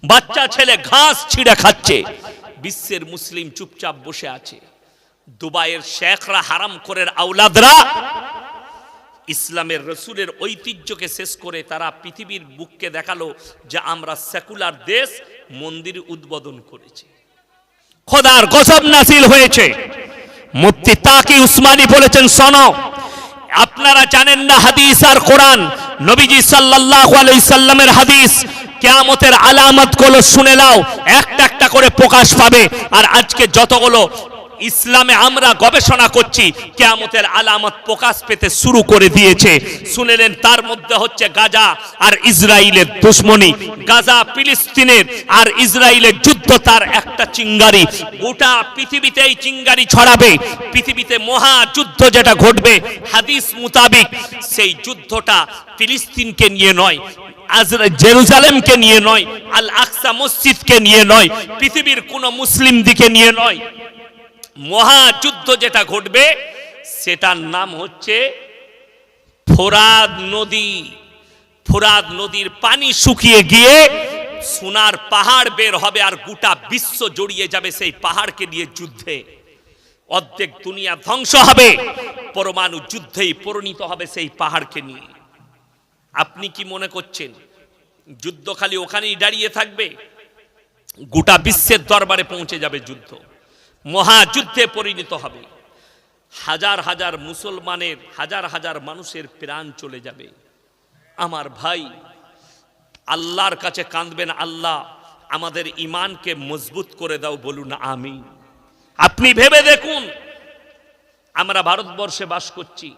বাচ্চা ছেলে ঘাস ছিঁড়ে খাচ্ছে, বিশ্বের মুসলিম চুপচাপ বসে আছে। দুবাইয়ের শেখরা, হারাম খোরের আওলাদরা ইসলামের রসুলের ঐতিহ্যকে শেষ করে তারা পৃথিবীর বুককে দেখালো যে আমরা সেকুলার দেশ, মন্দির উদ্বোধন করেছি। খোদার গজব নাজিল হয়েছে। মুফতি তাকি উসমানী বলেছেন, শোনো, আপনারা জানেন না হাদিস আর কোরআন, নবীজি সাল্লাল্লাহু আলাইহি সাল্লামের হাদিস, কিয়ামতের আলামতগুলো শুনে নাও, একটা একটা করে প্রকাশ পাবে। আর আজকে যতগুলো ইসলামে আমরা গবেষণা করছি, কিয়ামতের আলামত প্রকাশ পেতে শুরু করে দিয়েছে। শুনেলেন, তার মধ্যে হচ্ছে গাজা আর ইসরায়েলের দুশ্মনী, গাজা ফিলিস্তিনের আর ইসরায়েলের যুদ্ধ, তার একটা চিঙ্গারি, গোটা পৃথিবীতে এই চিঙ্গারি ছড়াবে। পৃথিবীতে মহাযুদ্ধ যেটা ঘটবে হাদিস মোতাবেক, সেই যুদ্ধটা ফিলিস্তিনকে নিয়ে নয়, জেরুজালেমকে নিয়ে নয়, আল আকসা মসজিদকে নিয়ে নয়, পৃথিবীর কোন মুসলিম দিকে নিয়ে নয়। মহাযুদ্ধ যেটা ঘটবে সেটার নাম হচ্ছে ফোরাত নদী। ফোরাত নদীর পানি শুকিয়ে গিয়ে সোনার পাহাড় বের হবে, আর গোটা বিশ্ব জড়িয়ে যাবে সেই পাহাড়কে নিয়ে যুদ্ধে। অর্ধেক দুনিয়া ধ্বংস হবে, পরমাণু যুদ্ধেই পরিণত হবে সেই পাহাড়কে নিয়ে। আপনি কি মনে করছেন যুদ্ধ খালি ওখানেই দাঁড়িয়ে থাকবে? গোটা বিশ্বের দরবারে পৌঁছে যাবে যুদ্ধ, মহাযুদ্ধে পরিণত হবে। হাজার হাজার মুসলমানের, হাজার হাজার মানুষের প্রাণ চলে যাবে। আমার ভাই, আল্লাহর কাছে কাঁদবেন, আল্লাহ আমাদের ঈমানকে মজবুত করে দাও, বলুন আমিন। আপনি ভেবে দেখুন, আমরা ভারতবর্ষে বাস করছি,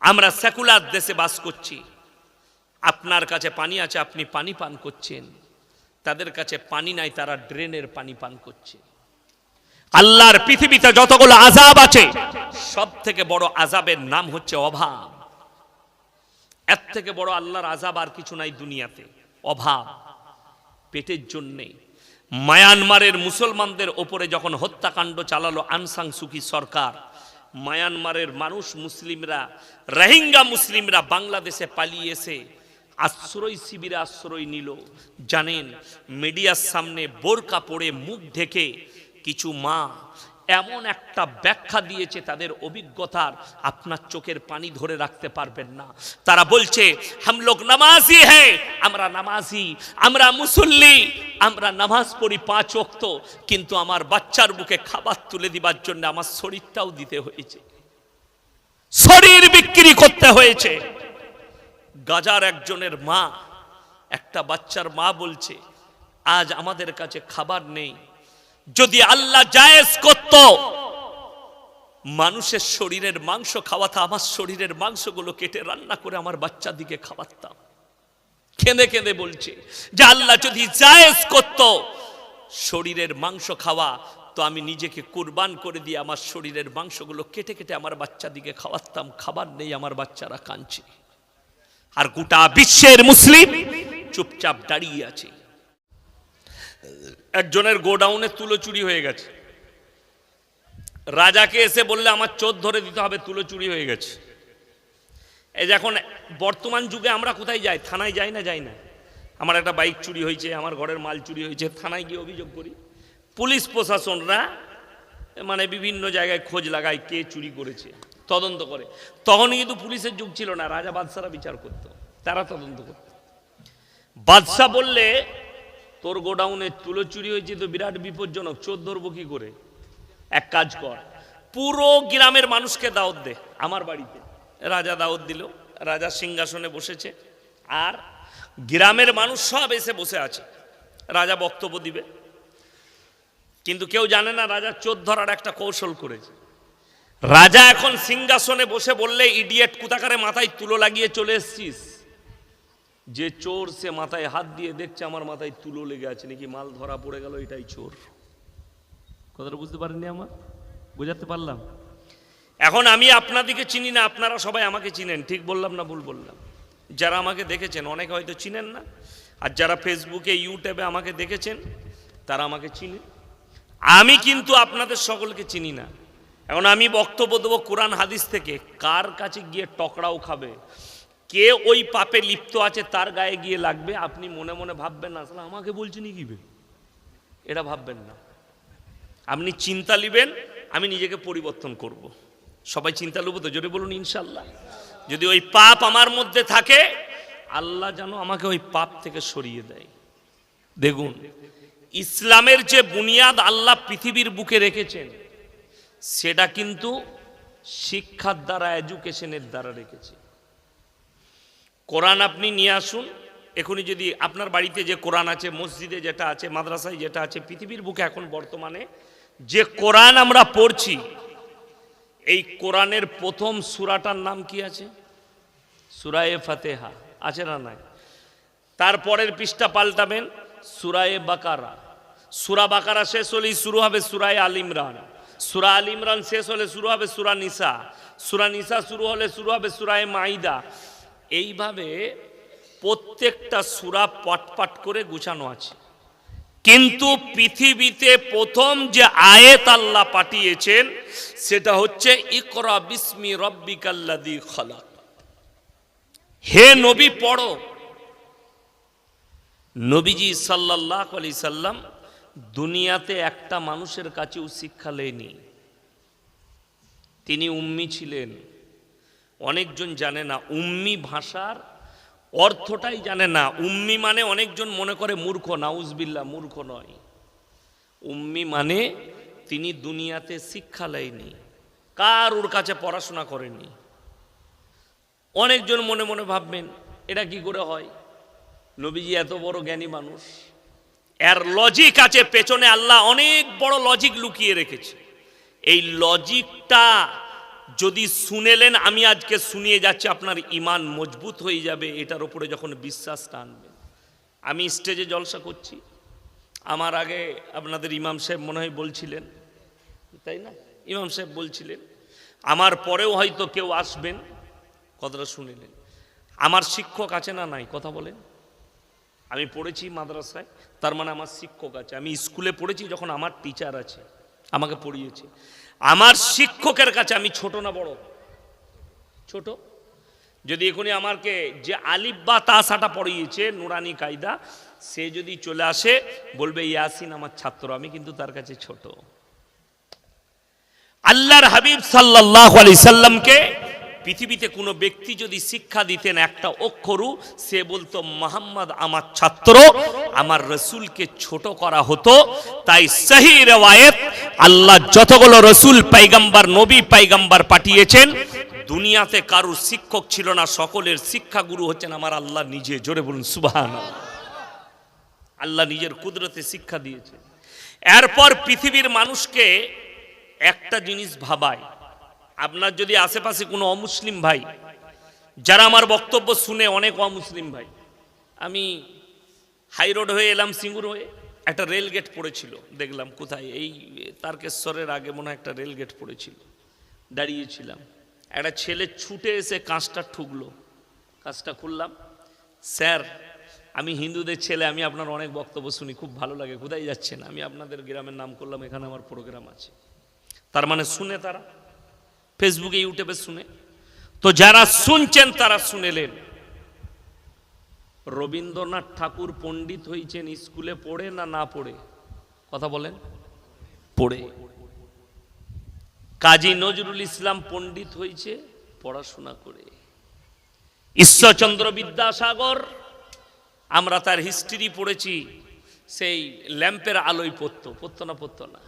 আমরা সেকুলার দেশে বাস করছি। আপনার কাছে পানি আছে, আপনি পানি পান করছেন, তাদের কাছে পানি নাই, তারা ড্রেনের পানি পান করছে। আল্লাহর পৃথিবীতে যতগুলো আযাব আছে, সব থেকে বড় আযাবের নাম হচ্ছে অভাব। এর থেকে বড় আল্লাহর আযাব আর কিছু নাই দুনিয়াতে, অভাব। পেটের জন্যে মায়ানমারের মুসলমানদের ওপরে যখন হত্যাকাণ্ড চালালো আং সান সুকি সরকার, মায়ানমারের মানুষ, মুসলিমরা, রোহিঙ্গা মুসলিমরা বাংলাদেশে পালিয়ে এসে আশ্রয় শিবিরে আশ্রয় নিল। জানেন, মিডিয়ার সামনে বোরকা পরে মুখ ঢেকে কিছু মা এমন একটা ব্যাখ্যা দিয়েছে তাদের অভিজ্ঞতার, আপনার চোখের পানি ধরে রাখতে পারবেন না। তারা বলছে, হাম লোগ নামাজি হ্যাঁ, আমরা নামাজি, আমরা মুসল্লি, আমরা নামাজ পড়ি 5 ওয়াক্ত, কিন্তু আমার বাচ্চার বুকে খাবার তুলে দিবার জন্য আমার শরীরটাও দিতে হয়েছে, শরীর বিক্রি করতে হয়েছে। গাজার একজনের মা, একটা বাচ্চার মা বলছে, আজ আমাদের কাছে খাবার নেই, যদি আল্লাহ জায়েজ করত মানুষের শরীরের মাংস খাওয়াতা, আমার শরীরের মাংসগুলো কেটে রান্না করে আমার বাচ্চা দিকে খাওয়াতাম। কেঁদে কেঁদে বলছে যে আল্লাহ যদি জায়েজ করত শরীরের মাংস খাওয়া, তো আমি নিজেকে কুরবান করে দিয়ে আমার শরীরের মাংসগুলো কেটে কেটে আমার বাচ্চা দিকে খাওয়াতাম। খাবার নেই, আমার বাচ্চারা কাঁদছে, আর গোটা বিশ্বের মুসলিম চুপচাপ দাঁড়িয়ে আছে। একজনের গোডাউনে তুলো চুরি হয়ে গেছে, রাজাকে এসে বললে আমার চোর ধরে দিতে হবে, তুলো চুরি হয়ে গেছে। এই যে এখন বর্তমান যুগে আমরা কোথায় যাই? থানায় যাই না? যাই না। আমার একটা বাইক চুরি হয়েছে, আমার ঘরের মাল চুরি হয়েছে, থানায় গিয়ে অভিযোগ করি। পুলিশ প্রশাসনরা মানে বিভিন্ন জায়গায় খোঁজ লাগায় কে চুরি করেছে, তদন্ত করে। তখন কিন্তু পুলিশের যুগ ছিল না, রাজা বাদশারা বিচার করত, তারা তদন্ত করত। বাদশা বললে তোর গোডাউনে তুলো চুরি হয়েছে তো বিরাট বিপজ্জনক, চোর ধরবো কি করে? এক কাজ কর, পুরো গ্রামের মানুষকে দাওয়াত দে আমার বাড়িতে। রাজা দাওয়াত দিল, রাজা সিংহাসনে বসেছে, আর গ্রামের মানুষ সব এসে বসে আছে। রাজা বক্তব্য দিবে, কিন্তু কেউ জানে না রাজা চোর ধরার একটা কৌশল করেছে। রাজা এখন সিংহাসনে বসে বললে, ইডিয়েট কোথাকারে মাথায় তুলো লাগিয়ে চলে এসছিস? যে চোর সে মাথায় হাত দিয়ে দেখছে আমার মাথায় তুলো লেগে আছে, নাকি মাল ধরা পড়ে গেল, এটাই চোর। কথাটা বুঝতে পারেননি? আমার বুঝাতে পারলাম? এখন আমি আপনাদেরকে চিনি না, আপনারা সবাই আমাকে চিনেন, ঠিক বললাম না ভুল বললাম? যারা আমাকে দেখেছেন অনেকে হয়তো চিনেন না, আর যারা ফেসবুকে ইউটিউবে আমাকে দেখেছেন তারা আমাকে চিনে। আমি কিন্তু আপনাদের সকলকে চিনি না। এখন আমি বক্তব্য দেবো কোরআন হাদিস থেকে, কার কাছে গিয়ে টকরাও খাবে, কে ওই পাপে লিপ্ত আছে তার গায়ে গিয়ে লাগবে, আপনি মনে মনে ভাববেন না আসলে আমাকে বলছেন কি বে, এটা ভাববেন না। আপনি চিন্তা নিবেন আমি নিজেকে পরিবর্তন করব। সবাই চিন্তা নেব তো, জোরে বলুন ইনশাআল্লাহ। যদি ওই পাপ আমার মধ্যে থাকে, আল্লাহ যেন আমাকে ওই পাপ থেকে সরিয়ে দেয়। দেখুন, ইসলামের যে বুনিয়াদ আল্লাহ পৃথিবীর বুকে রেখেছেন, সেটা কিন্তু শিক্ষার দ্বারা, এডুকেশনের দ্বারা রেখেছে। কোরআন আপনি নিয়ে আসুন, এখনই যদি আপনার বাড়িতে যে কোরআন আছে, মসজিদে যেটা আছে, মাদ্রাসায় যেটা আছে, পৃথিবীর বুকে এখন বর্তমানে যে কোরআন আমরা পড়ছি, এই কোরআনের প্রথম সূরাটার নাম কি আছে? সূরায়ে ফাতিহা আছে না নাই? তারপরের পৃষ্ঠা পাল্টাবেন, সূরায়ে বাকারা। সূরা বাকারা শেষ হলেই শুরু হবে সূরায়ে আল ইমরান। সূরা আল ইমরান শেষ হলে শুরু হবে সূরা নিসা। সূরা নিসা শুরু হলে শুরু হবে সূরায়ে মাইদা। এইভাবে প্রত্যেকটা সূরা পটপট করে গুছানো আছে। কিন্তু পৃথিবীতে প্রথম যে আয়াত আল্লাহ পাঠিয়েছেন সেটা হচ্ছে ইকরা বিসমি রব্বিকাল্লাযী খালাক। হে নবী পড়ো। নবীজি সাল্লাল্লাহু আলাইহি সাল্লাম দুনিয়াতে একটা মানুষের কাছেও শিক্ষা নেয়নি। তিনি উম্মি ছিলেন। অনেকজন জানে না উম্মি ভাষার অর্থটাই জানে না। উম্মি মানে অনেকজন মনে করে মূর্খ, নাউজবিল্লাহ, মূর্খ নয়। উম্মি মানে তিনি দুনিয়াতে শিক্ষা নেয়নি, কারোর কাছে পড়াশোনা করেনি। অনেকজন মনে মনে ভাববেন এটা কি করে হয়, নবীজি এত বড় জ্ঞানী মানুষ। এর লজিক আছে, পেছনে আল্লাহ অনেক বড় লজিক লুকিয়ে রেখেছে। এই লজিকটা যদি শুনেলেন, আমি আজকে শুনিয়ে যাচ্ছি, আপনার ঈমান মজবুত হয়ে যাবে। এটার উপরে যখন বিশ্বাসটা আনবেন। আমি স্টেজে জলসা করছি, আমার আগে আপনাদের ইমাম সাহেব মনে হয় বলছিলেন, তাই না? ইমাম সাহেব বলছিলেন, আমার পরেও হয়তো কেউ আসবেন, কথাটা শুনিলেন। আমার শিক্ষক আছে না নাই? কথা বলেন। আমি পড়েছি মাদ্রাসায়, তার মানে আমার শিক্ষক আছে। আমি স্কুলে পড়েছি, যখন আমার টিচার আছে, আমাকে পড়িয়েছে। আমার শিক্ষকের কাছে আমি ছোট না বড়? ছোট। যদি এখনই আমাকে যে আলিফ বা তা সাটা পড়িয়েছে নুরানি কায়দা, সে যদি চলে আসে বলবে ইয়াসিন আমার ছাত্র, আমি কিন্তু তার কাছে ছোট। আল্লাহর হাবিব সাল্লাল্লাহু আলাইহি সাল্লামকে পৃথিবীতে কোনো ব্যক্তি যদি শিক্ষা দিতেন একটা অক্ষরও, সে বলতো মুহাম্মদ আমার ছাত্র, আমার রসুলকে ছোট করা হতো। তাই সহিহ রিওয়ায়াত, আল্লাহ যতগুলো রসুল, পয়গম্বর, নবী, পয়গম্বর পাঠিয়েছেন, দুনিয়াতে কারোর শিক্ষক ছিল না, সকলের শিক্ষা গুরু হচ্ছেন আমার আল্লাহ নিজে। জোরে বলুন সুবহানাল্লাহ। আল্লাহ নিজের কুদরতে শিক্ষা দিয়েছে। এরপর পৃথিবীর মানুষকে একটা জিনিস ভাবায়, আপনার যদি আশেপাশে কোনো অমুসলিম ভাই, যারা আমার বক্তব্য শুনে অনেক অমুসলিম ভাই, আমি হাই রোড হয়ে এলাম, সিঙ্গুর হয়ে একটা রেল গেট পড়েছিল, দেখলাম কোথায়, এই তারকেশ্বরের আগে মনে হয় একটা রেল গেট পড়েছিল, দাঁড়িয়েছিলাম। একটা ছেলে ছুটে এসে কাঁচটা ঠুকলো, কাঁচটা খুললাম, স্যার আমি হিন্দুদের ছেলে, আমি আপনার অনেক বক্তব্য শুনি, খুব ভালো লাগে, কোথায় যাচ্ছেন? আমি আপনাদের গ্রামের নাম করলাম, এখানে আমার প্রোগ্রাম আছে। তার মানে শুনে তারা ফেসবুকে, ইউটিউবে শুনে। তো যারা শুনছেন তারা শুনেলেন, রবীন্দ্রনাথ ঠাকুর পণ্ডিত হয়েছেন স্কুলে পড়ে না না পড়ে? কথা বলেন। পড়ে। কাজী নজরুল ইসলাম পণ্ডিত হয়েছে পড়াশোনা করে। ঈশ্বরচন্দ্র বিদ্যাসাগর, আমরা তার হিস্ট্রি পড়েছি, সেই ল্যাম্পের আলোয় পড়তো, পড়তো না? পড়তো না,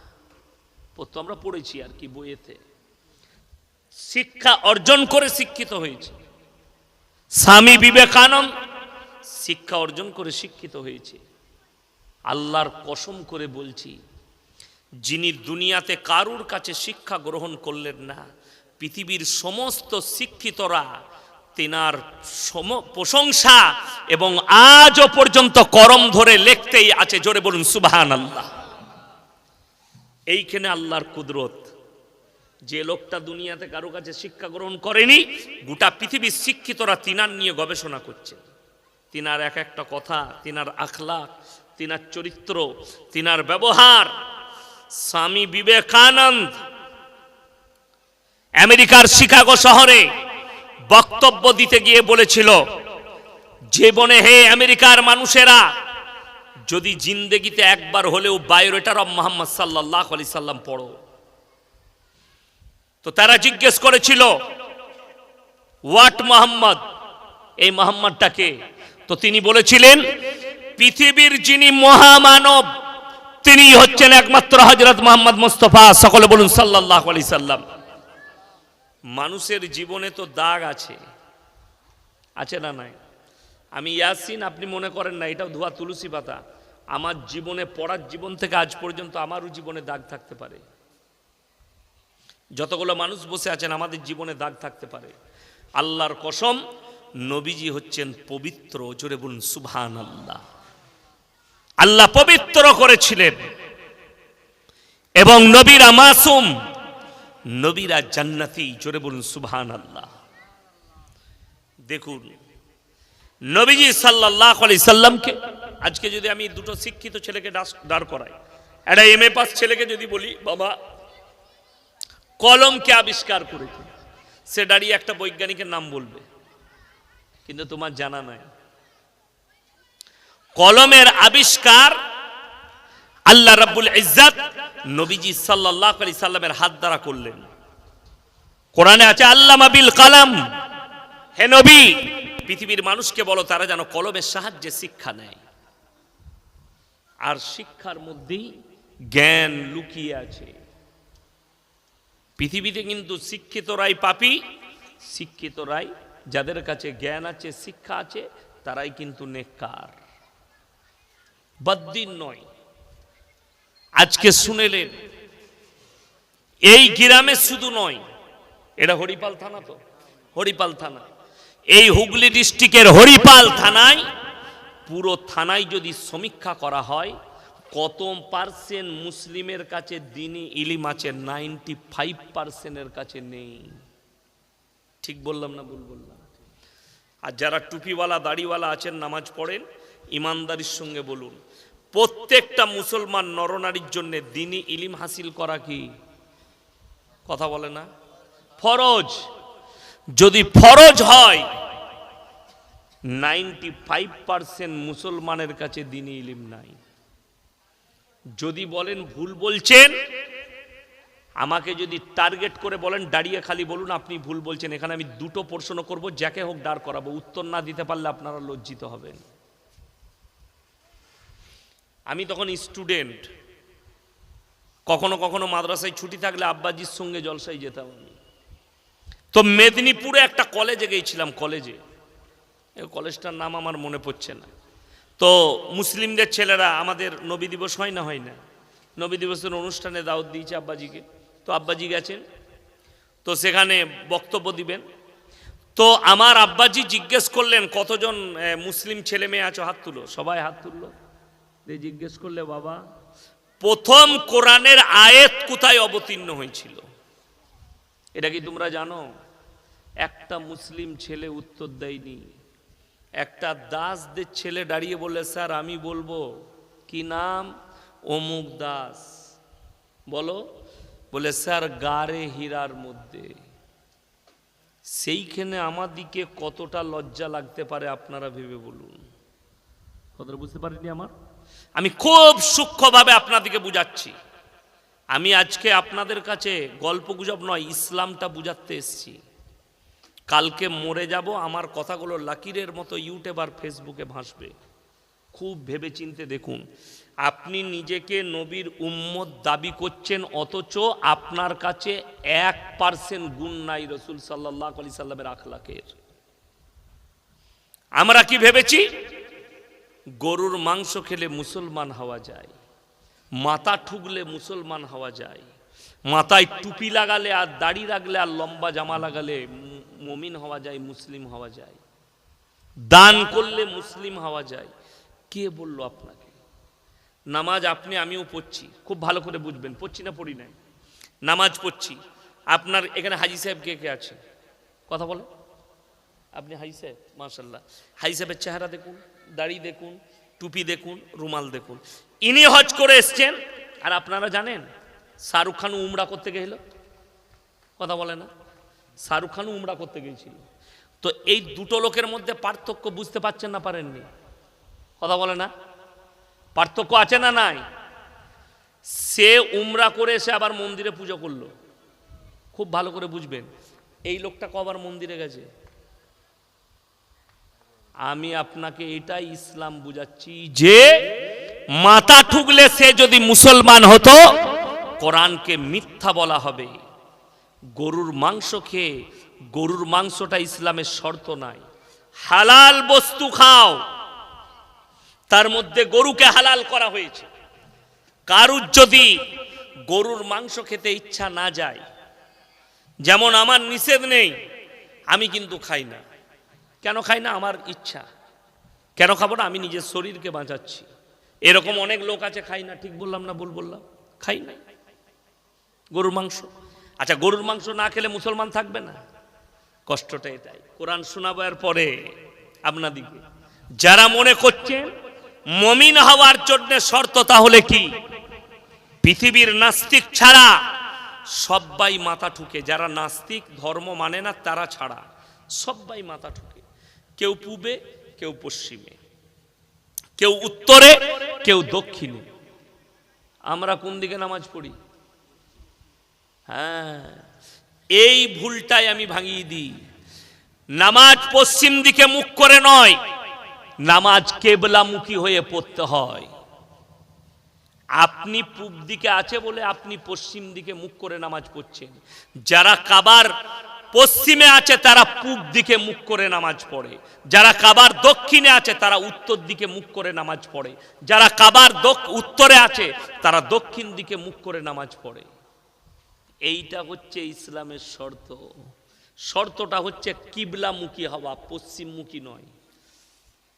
পড়তো, আমরা পড়েছি আর কি বইয়েতে। শিক্ষা অর্জন করে শিক্ষিত হয়েছে। স্বামী বিবেকানন্দ শিক্ষা অর্জন করে শিক্ষিত হয়েছে। আল্লাহর কসম করে বলছি, যিনি দুনিয়াতে কারুর কাছে শিক্ষা গ্রহণ করলেন না, পৃথিবীর সমস্ত শিক্ষিতরা তেনার প্রশংসা এবং আজও পর্যন্ত করম ধরে লিখতেই আছে। জোরে বলুন সুবহানাল্লাহ। এইখানে আল্লাহর কুদরত। যে লোকটা দুনিয়াতে কারো কাছে শিক্ষা গ্রহণ করেনি, গোটা পৃথিবীর শিক্ষিতরা তিনার নিয়ে গবেষণা করছে। তিনার এক একটা কথা, তিনার আখলাক, তিনার চরিত্র, তিনার ব্যবহার। স্বামী বিবেকানন্দ আমেরিকার শিকাগো শহরে বক্তব্য দিতে গিয়ে বলেছিল, জীবনে হে আমেরিকার মানুষেরা, যদি জিন্দেগিতে একবার হলেও বায়োডাটা অফ মুহাম্মদ সাল্লাল্লাহু আলাইহি সাল্লাম পড়ো। তো তারা জিজ্ঞেস করেছিল, হোয়াট মুহাম্মদ, এই মুহাম্মদটাকে? তো তিনি বলেছিলেন, পৃথিবীর যিনি মহামানব তিনি হচ্ছেন একমাত্র হযরত মুহাম্মদ মুস্তাফা, সকলে বলুন সাল্লাল্লাহু আলাইহি সাল্লাম। মানুষের জীবনে তো দাগ আছে না নাই? আমি ইয়াসিন, আপনি মনে করেন না এটাও ধোয়া তুলসী পাতা। আমার জীবনে পড়ার জীবন থেকে আজ পর্যন্ত আমারও জীবনে দাগ থাকতে পারে। যতগুলো মানুষ বসে আছেন আমাদের জীবনে দাগ থাকতে পারে। আল্লাহর কসম, নবীজি হচ্ছেন পবিত্র, জোরে বলুন সুবহানাল্লাহ। আল্লাহ পবিত্র করেছিলেন এবং নবীরা মাসুম, নবীরা জান্নাতি, জোরে বলুন সুবহানাল্লাহ। দেখুন নবীজি সাল্লাল্লাহু আলাইহি সাল্লামকে, আজকে যদি আমি দুটো শিক্ষিত ছেলেকে দাঁড় করাই, একটা এমএ পাস ছেলেকে যদি বলি, বাবা কলমকে আবিষ্কার করেছে, সে দাঁড়িয়ে একটা বৈজ্ঞানিকের নাম বলবে, কিন্তু তোমার জানা নাই কলমের আবিষ্কার আল্লাহ রাব্বুল ইজ্জত নবীজি সাল্লাল্লাহু আলাইহি সাল্লামের হাত দ্বারা করলেন। কোরআনে আছে আল্লামা বিল কলম। হে নবী, পৃথিবীর মানুষকে বলো তারা যেন কলমের সাহায্যে শিক্ষা নেয়। আর শিক্ষার মধ্যেই জ্ঞান লুকিয়ে আছে। পৃথিবীতে কিন্তু শিক্ষিতরাই পাপী, শিক্ষিতরাই, যাদের কাছে জ্ঞান আছে, শিক্ষা আছে, তারাই কিন্তু নেককার, বদ্দিন নয়। আজকে শুনেলেন এই গ্রামে শুধু নয়, এটা হরিপাল থানা, তো হরিপাল থানা, এই হুগলি ডিস্ট্রিক্টের হরিপাল থানায়, পুরো থানায় যদি সমীক্ষা করা হয়, কত পার্সেন্ট মুসলিমের কাছে দ্বীনি ইলম আছে? 95%-এর কাছে নেই। ঠিক বললাম না ভুল বললাম? আর যারা টুপিওয়ালা দাড়িওয়ালা আছেন, নামাজ পড়েন, ইমানদারির সঙ্গে বলুন, প্রত্যেকটা মুসলমান নরনারীর জন্য দ্বীনি ইলম হাসিল করা কি কথা বলে না? ফরজ। যদি ফরজ হয়, 95% মুসলমানের কাছে দ্বীনি ইলম নাই। যদি বলেন ভুল বলছেন, আমাকে যদি টার্গেট করে বলেন, দাঁড়িয়ে খালি বলুন আপনি ভুল বলছেন, এখানে আমি দুটো প্রশ্ন করব, যাকে হোক দাঁড় করাবো, উত্তর না দিতে পারলে আপনারা লজ্জিত হবেন। আমি তখন স্টুডেন্ট, কখনো কখনো মাদ্রাসায় ছুটি থাকলে আব্বাজির সঙ্গে জলসায় যেতাম আমি। তো মেদিনীপুরে একটা কলেজে গিয়েছিলাম, কলেজটার নাম আমার মনে পড়ছে না। তো মুসলিমদের ছেলেরা, আমাদের নবী দিবস হয় না, নবী দিবসের অনুষ্ঠানে দাওয়াত দিয়েছে আব্বাজিকে। তো আব্বাজি গেছেন, তো সেখানে বক্তব্য দিবেন। তো আমার আব্বাজি জিজ্ঞেস করলেন, কতজন মুসলিম ছেলে মেয়ে আছো, হাত তুলো। সবাই হাত তুললো। জিজ্ঞেস করলে, বাবা প্রথম কোরআনের আয়াত কোথায় অবতীর্ণ হয়েছিল? এটা কি তোমরা জানো? একটা মুসলিম ছেলে উত্তর দেয়নি। একটা দাসদের ছেলে দাঁড়িয়ে বললে, স্যার আমি বলবো। কি নাম? অমুক দাস। বলো। বলে, স্যার গারে হীরার মধ্যে। সেইখানে আমাদিকে কতটা লজ্জা লাগতে পারে আপনারা ভেবে বলুন। কথাটা বুঝতে পারিনি আমার? আমি খুব সূক্ষ্মভাবে আপনাদেরকে বুঝাচ্ছি। আমি আজকে আপনাদের কাছে গল্প গুজব নয়, ইসলামটা বুঝাতে এসেছি। কালকে মরে যাব, আমার কথাগুলো লাকিরের মতো ইউটিউব আর ফেসবুকে ভাসবে। খুব ভেবে চিনতে দেখুন। আপনি নিজেকে নবীর উম্মত দাবি করছেন, অথচ আপনার কাছে 1% গুণ নাই রাসূল সাল্লাল্লাহু আলাইহি সাল্লামের আখলাকের। আমরা কি ভেবেছি? গরুর মাংস খেলে মুসলমান হওয়া যায়, মাথা ঠুকলে মুসলমান হওয়া যায়, মাথায় টুপি লাগালে আর দাড়ি রাখলে আর লম্বা জামা লাগালে মুমিন হওয়া যায়, মুসলিম হওয়া যায়, দান করলে মুসলিম হওয়া যায়। কে বলল আপনাকে? নামাজ আপনি আমিও পড়ছি, খুব ভালো করে বুঝবেন, পড়ছি না পড়ি নাই, নামাজ পড়ছি। আপনার এখানে হাজি সাহেব কে কে আছে? কথা বলে। আপনি হাজি সাহেব, মাশাআল্লাহ। হাজি সাহেবের চেহারা দেখুন, দাড়ি দেখুন, টুপি দেখুন, রুমাল দেখুন। ইনি হজ করে এসছেন। আর আপনারা জানেন শাহরুখ খান উমরা করতে গেছিল? কথা বলে না? শাহরুখ খান উমরা করতে গিয়েছিল। তো এই দুটো লোকের মধ্যে পার্থক্য বুঝতে পারছেন না, পারেননি? কথা বলে না? পার্থক্য আছে না নাই? সে উমরা করে এসে আবার মন্দিরে পুজো করলো। খুব ভালো করে বুঝবেন, এই লোকটা কবার মন্দিরে গেছে? আমি আপনাকে এটাই ইসলাম বুঝাচ্ছি যে মাথা ঠুকলে সে যদি মুসলমান হতো, কোরআনকে মিথ্যা বলা হবে। গরুর মাংস খেয়ে, গরুর মাংসটা ইসলামের শর্ত নাই। হালাল বস্তু খাও, তার মধ্যে গরুকে হালাল করা হয়েছে। কারুর যদি গরুর মাংস খেতে ইচ্ছা না যায়, যেমন আমার নিষেধ নেই, আমি কিন্তু খাই না। কেন খাই না? আমার ইচ্ছা। কেন খাবো না? আমি নিজের শরীরকে বাঁচাচ্ছি। এরকম অনেক লোক আছে খাই না। ঠিক বললাম না ভুল বললাম? খাই না গরুর মাংস। আচ্ছা, গরুর মাংস না খেলে মুসলমান থাকবে না? কষ্টটা এটাই। কোরআন শোনাবো এর পরে আপনাদিকে। যারা মনে করছেন মুমিন হওয়ার জন্য শর্ত তাহলে কি? পৃথিবীর নাস্তিক ছাড়া সবাই মাথা ঠুকে। যারা নাস্তিক, ধর্ম মানে না, তারা ছাড়া সবাই মাথা ঠুকে। কেউ পূবে, কেউ পশ্চিমে, কেউ উত্তরে, কেউ দক্ষিণে। আমরা কোন দিকে নামাজ পড়ি? হ্যাঁ, এই ভুলটাই আমি ভাঙিয়ে দিই। নামাজ পশ্চিম দিকে মুখ করে নয়, নামাজ কেবলামুখী হয়ে পড়তে হয়। আপনি পূব দিকে আছে বলে আপনি পশ্চিম দিকে মুখ করে নামাজ পড়ছেন। যারা কাবার পশ্চিমে আছে তারা পূব দিকে মুখ করে নামাজ পড়ে। যারা কাবার দক্ষিণে আছে তারা উত্তর দিকে মুখ করে নামাজ পড়ে। যারা কাবার উত্তরে আছে তারা দক্ষিণ দিকে মুখ করে নামাজ পড়ে। এইটা হচ্ছে ইসলামের শর্ত। শর্তটা হচ্ছে কিবলামুখী হওয়া, পশ্চিমমুখী নয়।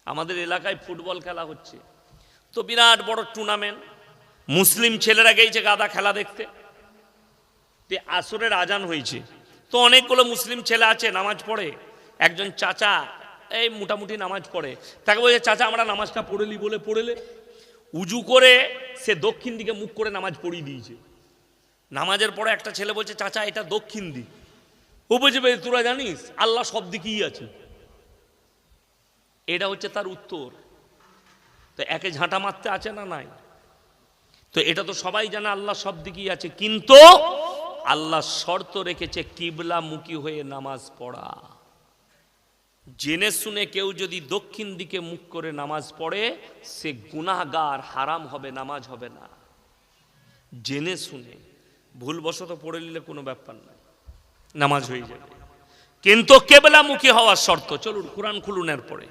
আমাদের এলাকায় ফুটবল খেলা হচ্ছে, তো বিরাট বড় টুর্নামেন্ট। মুসলিম ছেলেরা গেছে গাদা খেলা দেখতে। আসরের আজান হয়েছে, তো অনেকগুলো মুসলিম ছেলে আছে, নামাজ পড়ে। একজন চাচা এই মোটামুটি নামাজ পড়ে, তাকে বলছে, চাচা আমরা নামাজটা পড়েলি বলে পড়েলে। উজু করে সে দক্ষিণ দিকে মুখ করে নামাজ পড়িয়ে দিয়েছে। নামাজের পরে একটা ছেলে বলছে, চাচা এটা দক্ষিণ দিক। ও বলছে, তোরা জানিস আল্লাহ সব দিকেই আছে। এটা হচ্ছে তার উত্তর। তো একে ঝাঁটা মারতে আছে না নাই? তো এটা তো সবাই জানে আল্লাহ সব দিকেই আছে, কিন্তু আল্লাহ শর্ত রেখেছে কিবলামুখী হয়ে নামাজ পড়া। জেনে শুনে কেউ যদি দক্ষিণ দিকে মুখ করে নামাজ পড়ে, সে গুনাহগার, হারাম হবে, নামাজ হবে না। জেনে শুনে, ভুলবশত পড়ে নিলে কোনো ব্যাপার না, নামাজ হয়ে যাবে। কিন্তু কিবলামুখী হওয়ার শর্ত। চলুন কোরআন খুলুন। এর পরে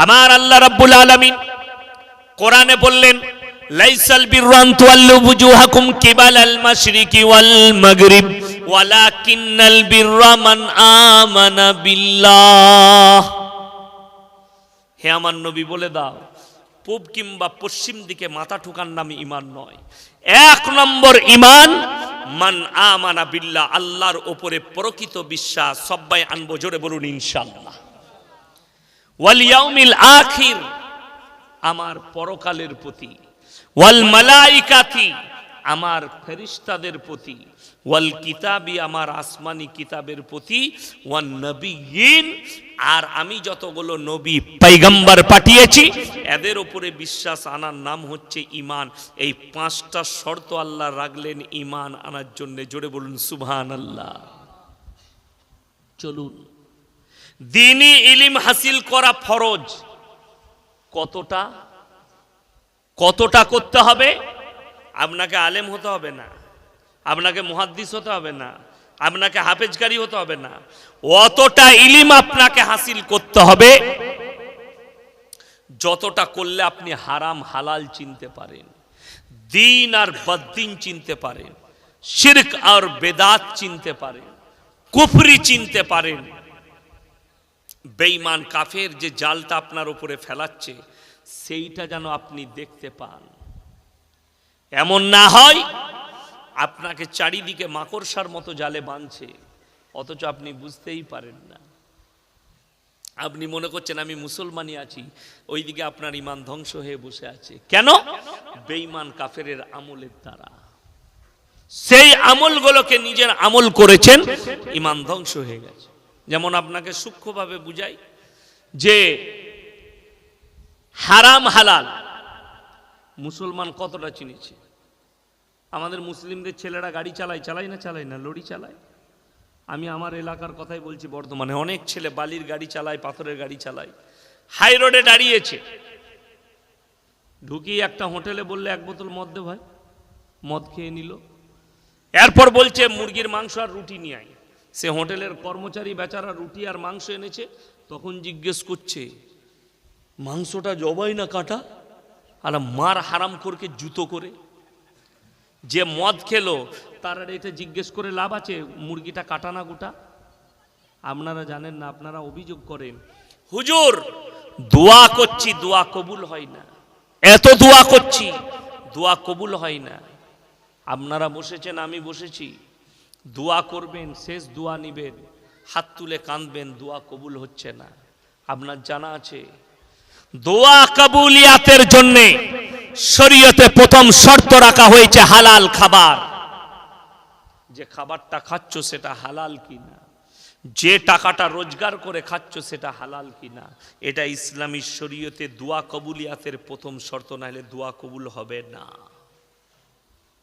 আমার আল্লাহ রাব্বুল আলামিন কোরআনে বললেন, লাইসাল বিররু আন তুওয়াল্লু বুজুহাকুম কিবালাল মাশরিকি ওয়াল মাগরিব ওয়ালাকিন্নাল বিররা মান আমানা বিল্লাহ। হে আমার নবী বলে দাও, পূব কিংবা পশ্চিম দিকে মাথা ঠুকার নাম ঈমান নয়। এক নম্বর ঈমান মান আমানা বিল্লাহ, আল্লাহর উপরে প্রকৃত বিশ্বাস। সবাই আনবো, জোরে বলুন ইনশাআল্লাহ। ওয়াল ইয়াউমিল আখির, আমার পরকালের প্রতি। ওয়াল মালাইকাতি, আমার ফেরেশতাদের প্রতি। ওয়াল কিতাবি, আমার আসমানি কিতাবের প্রতি। ওয়ান নবিয়িন, আর আমি যতগুলো নবী পয়গম্বর পাঠিয়েছি এদের উপরে বিশ্বাস আনার নাম হচ্ছে ঈমান। এই পাঁচটা শর্ত আল্লাহ রাখলেন ঈমান আনার জন্য। জোরে বলুন সুবহানাল্লাহ। চলুন, দ্বীনি ইলম হাসিল করা ফরজ। কতটা কতটা করতে হবে? আপনাকে আলেম হতে হবে না, আপনাকে মুহাদ্দিস হতে হবে না, আপনাকে হাফেজকারী হতে হবে না। অতটা ইলম আপনাকে হাসিল করতে হবে যতটা করলে আপনি হারাম হালাল চিনতে পারেন, দিন আর বদ্দিন চিনতে পারেন, শিরক আর বেদাত চিনতে পারেন, কুফরি চিনতে পারেন। বেঈমান কাফের যে জালটা আপনার উপরে ফেলাচ্ছে সেইটা যেন আপনি দেখতে পান। এমন না হয় আপনাকে চারিদিকে মাকড়সার মতো জালে বাঁধছে, অথচ আপনি বুঝতেই পারেন না। আপনি মনে করছেন আমি মুসলমানই আছি, ওইদিকে আপনার ঈমান ধ্বংস হয়ে বসে আছে। কেন? বেঈমান কাফেরের আমলের দ্বারা। সেই আমলগুলোকে নিজের আমল করেছেন, ঈমান ধ্বংস হয়ে গেছে। যেমন আপনাকে সূক্ষ্মভাবে বুঝাই যে হারাম হালাল মুসলমান কতটা চিনেছে। আমাদের মুসলিমদের ছেলেরা গাড়ি চালায় না লরি চালায়। আমি আমার এলাকার কথাই বলছি, বর্ধমানে অনেক ছেলে বালির গাড়ি চালায়, পাথরের গাড়ি চালায়। হাই রোডে দাঁড়িয়েছে, ঢুকিয়ে একটা হোটেলে বললে এক বোতল মদ দে ভাই, মদ খেয়ে নিল। এরপর বলছে মুরগির মাংস আর রুটি নিয়ে আয়। সে হোটেলের কর্মচারী বেচারা রুটি আর মাংস এনেছে, তখন জিজ্ঞেস করছে মাংসটা জবাই না কাটা? আর মার হারাম করকে জুতো করে। যে মদ খেলো তার এটা জিজ্ঞেস করে লাভ আছে মুরগিটা কাটা না গোটা? আপনারা জানেন না, আপনারা অভিযোগ করেন হুজুর দোয়া করছি দোয়া কবুল হয় না, এত দোয়া করছি দোয়া কবুল হয় না। আপনারা বসেছেন, আমি বসেছি, দোয়া করবেন, শেষ দোয়া নিবেন, হাত তুলে কাঁদবেন, দোয়া কবুল হচ্ছে না। আপনার জানা আছে দোয়া কবুলিয়াতের জন্য শরীয়তে প্রথম শর্ত রাখা হয়েছে হালাল খাবার। যে খাবারটা খাচ্ছ সেটা হালাল কিনা, যে টাকাটা রোজগার করে খাচ্ছ সেটা হালাল কিনা, এটা ইসলামী শরীয়তে দোয়া কবুলিয়াতের প্রথম শর্ত, না হলে দোয়া কবুল হবে না।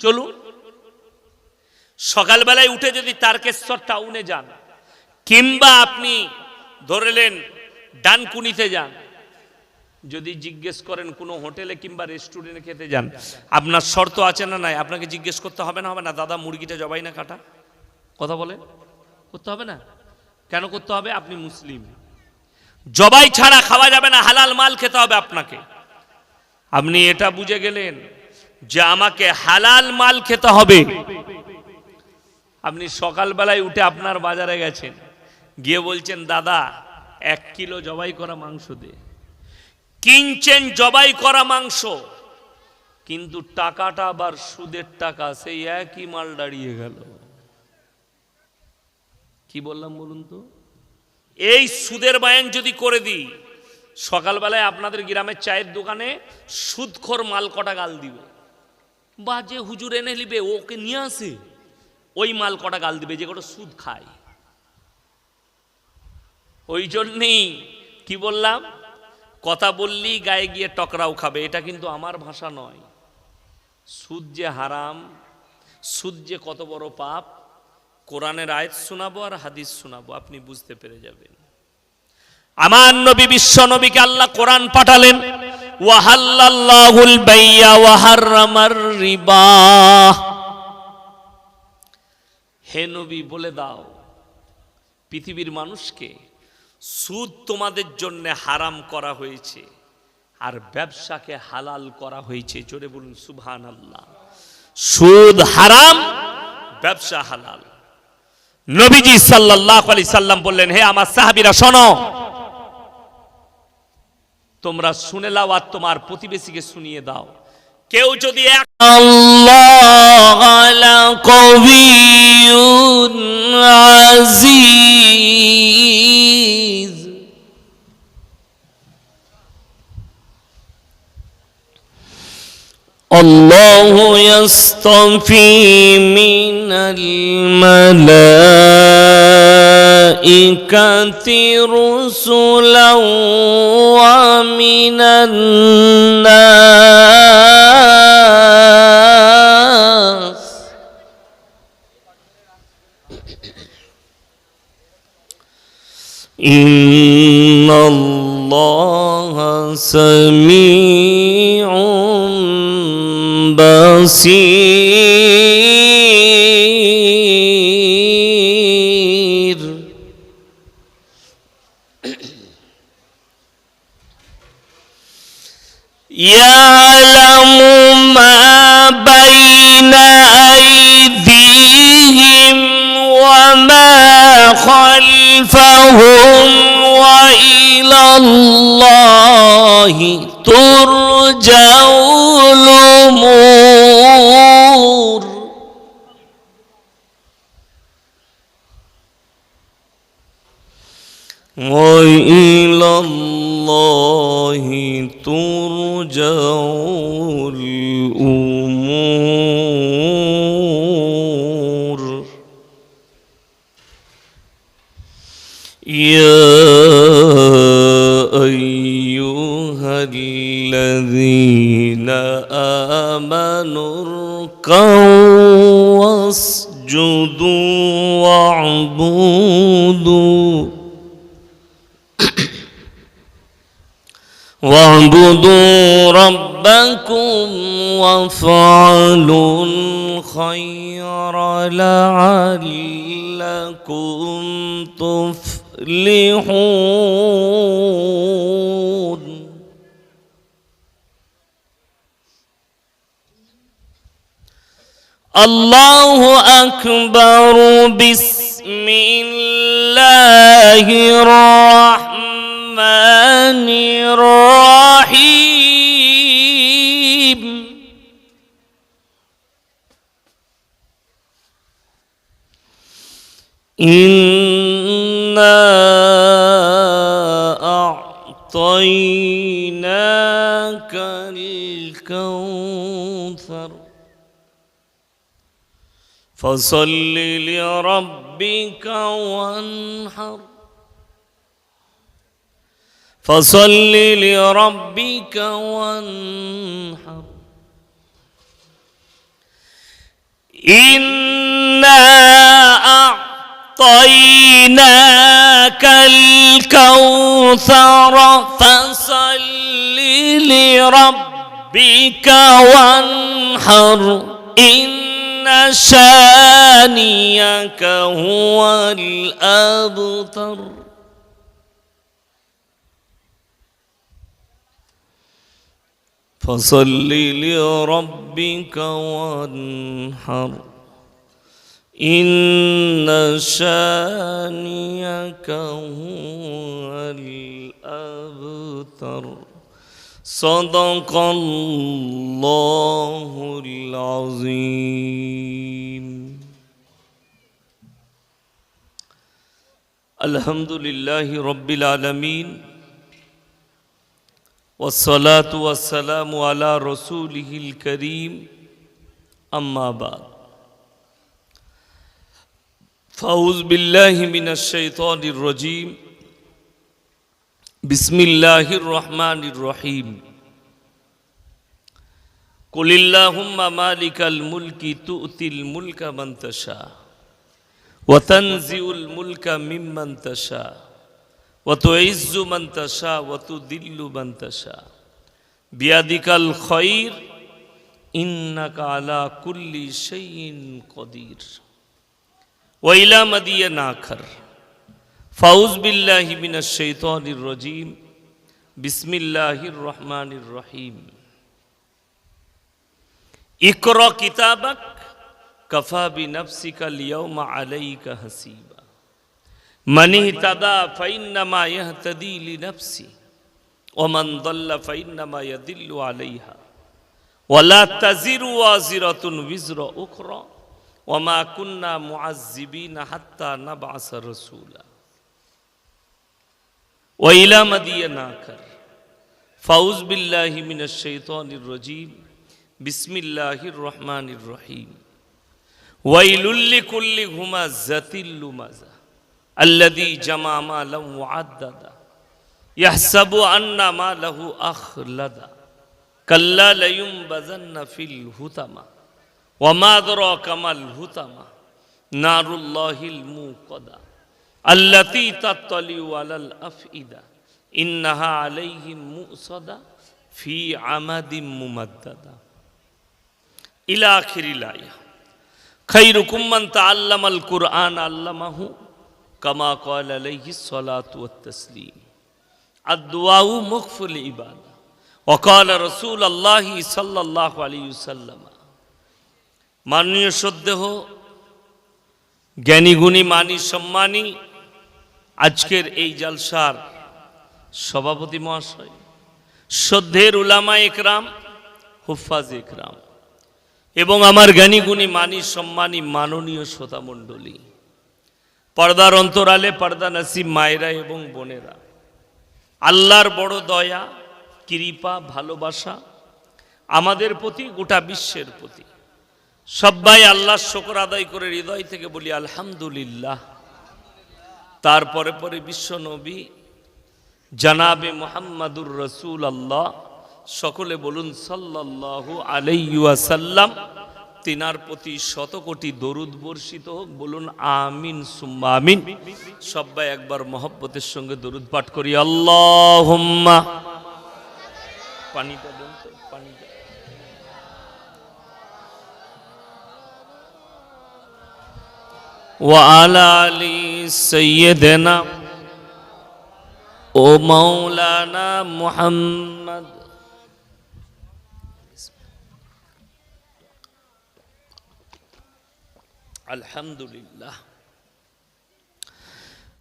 চলুন সকালবেলায় উঠে যদি তারকেশ্বর টাউনে যান, কিংবা আপনি ধরলেন ডানকুনিতে যান, যদি জিজ্ঞেস করেন কোনো হোটেলে কিংবা রেস্টুরেন্টে খেতে যান, আপনার শর্ত আছে না নাই? আপনাকে জিজ্ঞেস করতে হবে না? হবে না দাদা মুরগিটা জবাই না কাটা? কথা বলে করতে হবে না? কেন করতে হবে? আপনি মুসলিম, জবাই ছাড়া খাওয়া যাবে না, হালাল মাল খেতে হবে আপনাকে। আপনি এটা বুঝে গেলেন যে আমাকে হালাল মাল খেতে হবে। আপনি সকালবেলায় উঠে আপনার বাজারে গেছেন, গিয়ে বলছেন দাদা 1 কিলো জবাই করা মাংস দে। কিনছেন জবাই করা মাংস, কিন্তু টাকাটা আবার সুদের টাকা, সেই একই মাল দাঁড়িয়ে গেল। কি বললাম বলুন তো? এই সুদের বায়ান যদি করে দিই, সকালবেলায় আপনাদের গ্রামের চায়ের দোকানে সুদখোর মাল কটা গাল দিবে, বা যে হুজুর এনে নিবে ওকে নিয়ে আসে, ওই মাল কটা গাল দিবে যে কটা সুদ খায়। ওই জন্যেই কি বললাম, কথা বললেই গায়ে গিয়ে টকরাও খাবে, এটা কিন্তু আমার ভাষা নয়। সুদ যে হারাম, সুদ যে কত বড় পাপ, কোরআনের আয়াত শোনাবো আর হাদিস শোনাবো, আপনি বুঝতে পেরে যাবেন। আমার নবী বিশ্ব নবীকে আল্লাহ কোরআন পাঠালেন, ওয়াহাল্লাল্লাহুল বাইয়া ওয়া হাররামার রিবা। হে নবী বলে দাও পৃথিবীর মানুষকে, সুদ তোমাদের জন্য হারাম করা হয়েছে আর ব্যবসাকে হালাল করা হয়েছে। জোরে বলুন সুবহানাল্লাহ। সুদ হারাম, ব্যবসা হালাল। নবীজি সাল্লাল্লাহু আলাইহি সাল্লাম বললেন, হে আমার সাহাবীরা শোনো, তোমরা শুনে নাও আর তোমার প্রতিবেশীকে শুনিয়ে দাও। কেউ যদি আল্লাহ আলা কবিয়ুন আজিজ, আল্লাহু ইয়াসতাফি মিনাল মালাইকাতি রুসুলান ওয়া মিনান নাস। ইন্নাল্লাহা সামিউন বাসীর। ইয়ালামু মা বাইনা আইদিহিম ওয়া মা খালফাহুম ওয়া ইলাল্লাহি তুরজাউল উমুর। ওয়া ইলাল্লাহি তুরজাউল উমুর। يا أيها الذين آمنوا اركعوا واسجدوا واعبدوا ربكم وافعلوا الخير لعلكم تفلحون. الله أكبر. بسم الله الرحمن الرحيم. إنا أعطيناك الكوثر فصل لربك وانحر فصل لربك وانحر. إنا أعطيناك الكوثر فصل لربك وانحر. إن شانيك هو الأبتر. فصل لربك وانحر. إن شانيك هو الأبتر. صدق الله العظيم. الحمد لله رب العالمين والصلاة والسلام على رسوله الكريم. أما بعد فأعوذ بالله من الشيطان الرجيم. بسم الله الرحمن الرحيم. قل اللهم مالك الملك تؤتي الملك من تشاء وتنزع الملك ممن تشاء وتعز من تشاء وتذل من تشاء بيدك الخير إنك على كل شيء قدير. وإلى مدين آخر. فأعوذ بالله من الشيطان الرجيم. بسم الله الرحمن الرحيم. اقرأ كتابك كفى بنفسك اليوم عليك حسيبا. من اهتدى فإنما يهتدي لنفسه ومن ضل فإنما يضل عليها ولا تزر وازرة وزر أخرى وما كنا معذبين حتى نبعث رسولا. وإلى مدين آخر. فأعوذ بالله من الشيطان الرجيم. بسم الله الرحمن الرحيم. ويل لكل همزة لمزة الذي جمع مالا وعددا يحسب أن ماله أخلدا كلا لينبذن في الحطمة وما أدراك ما الحطمة نار الله الموقدة التي تطلع على الأفئدة إنها عليهم مؤصدة في عمد ممددة إلى آخر الآية. خيركم من تعلم القرآن علمه كما قال عليه الصلاة والتسليم. الدعاء مخف العبادة. وقال رسول الله صلى الله عليه وسلم. মাননীয় শ্রদ্ধেয় জ্ঞানী গুণী মানী সম্মানী আজকের এই জলসার সভাপতি মহাশয়, শ্রদ্ধের উলামা একরাম, হুফাজ একরাম এবং আমার জ্ঞানী গুণী মানী সম্মানী মাননীয় শ্রোতা মণ্ডলী, পর্দার অন্তরালে পর্দা নসিব মায়েরা এবং বোনেরা, আল্লাহর বড় দয়া, কৃপা, ভালোবাসা আমাদের প্রতি, গোটা বিশ্বের প্রতি। সবাই আল্লাহর শুকর আদায় করে হৃদয় থেকে বলি আলহামদুলিল্লাহ। তারপরে পরে বিশ্ব নবী জানাবে মুহাম্মাদুর রাসূলুল্লাহ, সকলে বলুন সাল্লাল্লাহু আলাইহি ওয়াসাল্লাম। তিনার প্রতি শত কোটি দরুদ বর্ষিত হোক, বলুন আমিন সুম্মা আমিন। সবাই একবার মহব্বতের সঙ্গে দরুদ পাঠ করি। আল্লাহুম্মা, পানিটা দেন তো, পানিটা। ওয়া আলা আলি সাইয়্যিদিনা ও মাওলানা মুহাম্মদ। আলহামদুলিল্লাহ।